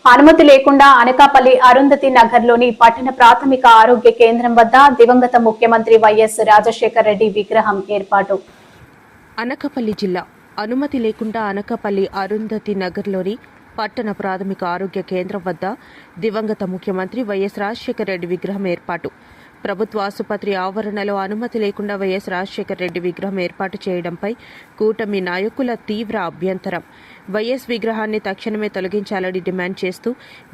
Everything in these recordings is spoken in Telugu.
అనుమతి లేకుండా అనకాపల్లి అరుంధతి నగర్లోని పట్టణ ప్రాథమిక ఆరోగ్య కేంద్రం వద్ద దివంగత ముఖ్యమంత్రి వైఎస్ రాజశేఖర రెడ్డి విగ్రహం ఏర్పాటు. అనకాపల్లి జిల్లా అనుమతి లేకుండా అనకాపల్లి అరుంధతి నగర్లోని పట్టణ ప్రాథమిక ఆరోగ్య కేంద్రం వద్ద దివంగత ముఖ్యమంత్రి వైఎస్ రాజశేఖర రెడ్డి విగ్రహం ఏర్పాటు. ప్రభుత్వ ఆసుపత్రి ఆవరణలో అనుమతి లేకుండా వైఎస్ రాజశేఖర రెడ్డి విగ్రహం ఏర్పాటు చేయడంపై కూటమి నాయకుల తీవ్ర అభ్యంతరం. వైఎస్ విగ్రహాన్ని తక్షణమే తొలగించాలని డిమాండ్ చేస్తూ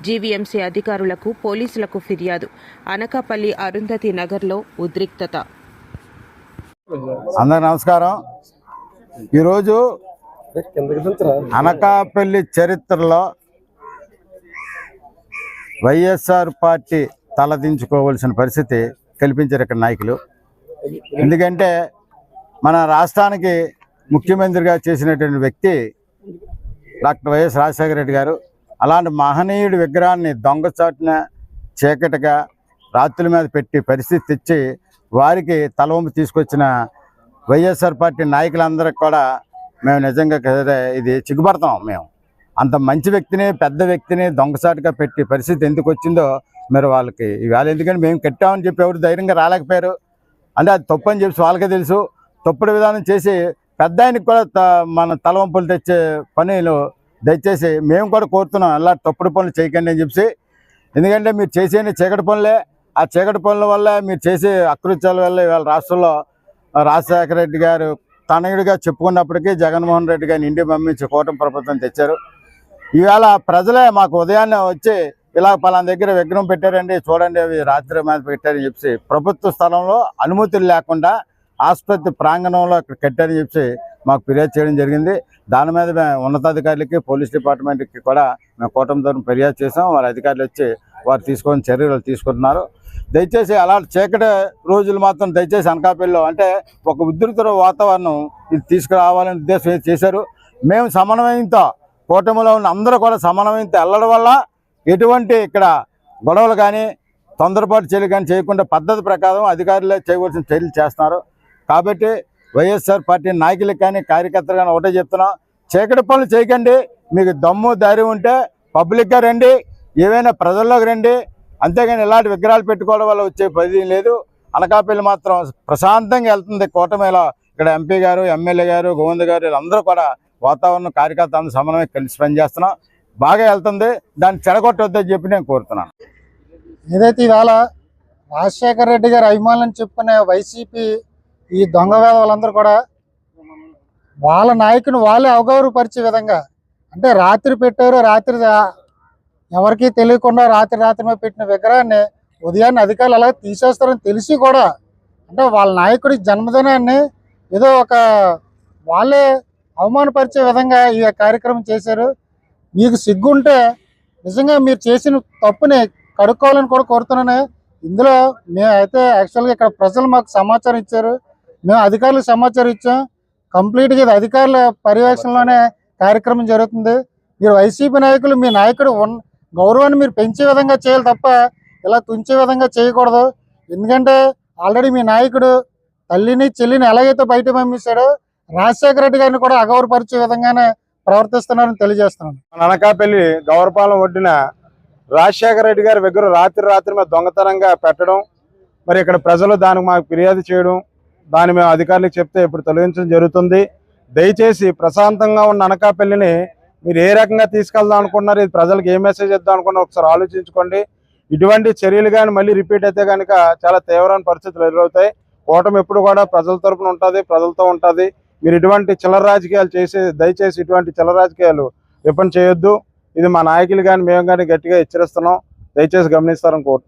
జీవీఎంసీ అధికారులకు, పోలీసులకు ఫిర్యాదు. అనకాపల్లి అరుంధతి నగర్లో ఉద్రిక్తత. అందరికి నమస్కారం. ఈరోజు అనకాపల్లి చరిత్రలో వైఎస్ఆర్ పార్టీ తలదించుకోవాల్సిన పరిస్థితి కల్పించారు ఇక్కడ నాయకులు. ఎందుకంటే మన రాష్ట్రానికి ముఖ్యమంత్రిగా చేసినటువంటి వ్యక్తి డాక్టర్ వైఎస్ రాజశేఖర రెడ్డి గారు. అలాంటి మహనీయుడి విగ్రహాన్ని దొంగచాటున చీకటిగా రాత్రుల మీద పెట్టి పరిస్థితి తెచ్చి వారికి తలవంపు తీసుకొచ్చిన వైఎస్ఆర్ పార్టీ నాయకులందరికీ కూడా మేము నిజంగా ఇది సిగ్గుపడతాం. మేము అంత మంచి వ్యక్తిని, పెద్ద వ్యక్తిని దొంగసాటుగా పెట్టి పరిస్థితి ఎందుకు వచ్చిందో మరి వాళ్ళకి ఇవాళ ఎందుకంటే మేము కట్టామని చెప్పి ఎవరు ధైర్యంగా రాలేకపోయారు. అంటే అది తప్పు అని చెప్పి వాళ్ళకే తెలుసు. తప్పుడు విధానం చేసి పెద్ద ఆయనకి కూడా మన తలవంపులు తెచ్చే పనులు దయచేసి మేము కూడా కోరుతున్నాం, అలా తప్పుడు పనులు చేయకండి అని చెప్పి. ఎందుకంటే మీరు చేసే చీకటి పనులే, ఆ చీకటి పనుల వల్ల మీరు చేసే అకృత్యాల వల్ల ఇవాళ రాష్ట్రంలో రాజశేఖర రెడ్డి గారు తనయుడిగా చెప్పుకున్నప్పటికీ జగన్మోహన్ రెడ్డి గారిని ఇంటికి పంపించి కూటమి ప్రభుత్వం తెచ్చారు. ఇవాళ ప్రజలే మాకు ఉదయాన్నే వచ్చి ఇలా పలానా దగ్గర విగ్రహం పెట్టారండి, చూడండి అవి రాత్రి మీద పెట్టారని చెప్పి ప్రభుత్వ స్థలంలో అనుమతులు లేకుండా ఆసుపత్రి ప్రాంగణంలో అక్కడ కట్టారని చెప్పి మాకు ఫిర్యాదు చేయడం జరిగింది. దాని మీద మేము ఉన్నతాధికారులకి, పోలీస్ డిపార్ట్మెంట్కి కూడా మేము కూటమి తరఫున ఫిర్యాదు చేసాం. వారి అధికారులు వచ్చి వారు తీసుకొని చర్యలు తీసుకుంటున్నారు. దయచేసి అలాంటి చీకటి రోజులు మాత్రం దయచేసి అనకాపల్లిలో అంటే ఒక ఉధృత వాతావరణం ఇది తీసుకురావాలని ఉద్దేశం చేశారు. మేము సమన్వయంతో కూటమిలో ఉన్న అందరూ కూడా సమన్వయంతో వెళ్ళడం వల్ల ఎటువంటి ఇక్కడ గొడవలు కానీ తొందరపాటు చర్యలు కానీ చేయకుండా పద్ధతి ప్రకారం అధికారులే చేయవలసిన చర్యలు చేస్తున్నారు. కాబట్టి వైఎస్ఆర్ పార్టీ నాయకులకు కానీ కార్యకర్తలు కానీ ఒకటే చెప్తున్నాం, చీకటి పనులు చేయకండి. మీకు దమ్ము ధైర్యం ఉంటే పబ్లిక్గా రండి, ఏవైనా ప్రజల్లోకి రండి. అంతేగాని ఇలాంటి విగ్రహాలు పెట్టుకోవడం వల్ల వచ్చే పది లేదు. అనకాపల్లి మాత్రం ప్రశాంతంగా వెళ్తుంది కూటమిలో. ఇక్కడ ఎంపీ గారు, ఎమ్మెల్యే గారు, గోవింద్ గారు వీళ్ళందరూ కూడా వాతావరణం కార్యకర్తలను సమన్వయం కలిసి పనిచేస్తున్నాం. బాగా వెళ్తుంది. దాన్ని చెడగొట్టొద్దని చెప్పి నేను కోరుతున్నాను. ఏదైతే ఇవాళ రాజశేఖర రెడ్డి గారి అభిమానులను చెప్పుకునే వైసీపీ ఈ దొంగ వేదవాళ్ళందరూ కూడా వాళ్ళ నాయకుని వాళ్ళే అవగౌరవపరిచే విధంగా అంటే రాత్రి పెట్టారు, రాత్రి ఎవరికీ తెలియకుండా రాత్రి మీద పెట్టిన విగ్రహాన్ని ఉదయాన్నే అధికారులు అలా తీసేస్తారని తెలిసి కూడా అంటే వాళ్ళ నాయకుడి జన్మదినాన్ని ఏదో ఒక వాళ్ళే అవమానపరిచే విధంగా ఈ కార్యక్రమం చేశారు. మీకు సిగ్గుంటే నిజంగా మీరు చేసిన తప్పుని కడుక్కోవాలని కూడా కోరుతున్నాను. ఇందులో మేమైతే యాక్చువల్గా ఇక్కడ ప్రజలు మాకు సమాచారం ఇచ్చారు, మేము అధికారులకు సమాచారం ఇచ్చాం. కంప్లీట్గా ఇది అధికారుల పర్యవేక్షణలోనే కార్యక్రమం జరుగుతుంది. మీరు వైసీపీ నాయకులు మీ నాయకుడు గౌరవాన్ని మీరు పెంచే విధంగా చేయాలి తప్ప ఇలా తుంచే విధంగా చేయకూడదు. ఎందుకంటే ఆల్రెడీ మీ నాయకుడు తల్లిని చెల్లిని ఎలాగైతే బయట పంపిస్తాడో రాజశేఖర రెడ్డి గారిని కూడా అగౌరవపరిచే విధంగానే ప్రవర్తిస్తున్నారని తెలియజేస్తున్నాను. అనకాపల్లి గౌరపాలెం ఒడ్డిన రాజశేఖర రెడ్డి గారి విగ్రహం రాత్రి మీద దొంగతనంగా పెట్టడం, మరి ఇక్కడ ప్రజలు దానికి మాకు ఫిర్యాదు చేయడం, దాన్ని మేము అధికారులకు చెప్తే ఇప్పుడు తొలగించడం జరుగుతుంది. దయచేసి ప్రశాంతంగా ఉన్న అనకాపల్లిని మీరు ఏ రకంగా తీసుకెళ్దాం అనుకున్నారు, ఇది ప్రజలకు ఏ మెసేజ్ ఇద్దాం అనుకున్నారు ఒకసారి ఆలోచించుకోండి. ఇటువంటి చర్యలు కానీ మళ్ళీ రిపీట్ అయితే కనుక చాలా తీవ్రమైన పరిస్థితులు ఎదురవుతాయి. కూటమి ఎప్పుడు కూడా ప్రజల తరపున ఉంటుంది, ప్రజలతో ఉంటుంది. మీరు ఇటువంటి చిల్లర రాజకీయాలు దయచేసి ఇటువంటి చిల్లర రాజకీయాలు విపణ చేయొద్దు. ఇది మా నాయకులు కానీ మేము కానీ గట్టిగా హెచ్చరిస్తున్నాం. దయచేసి గమనిస్తారని కోరుతున్నాం.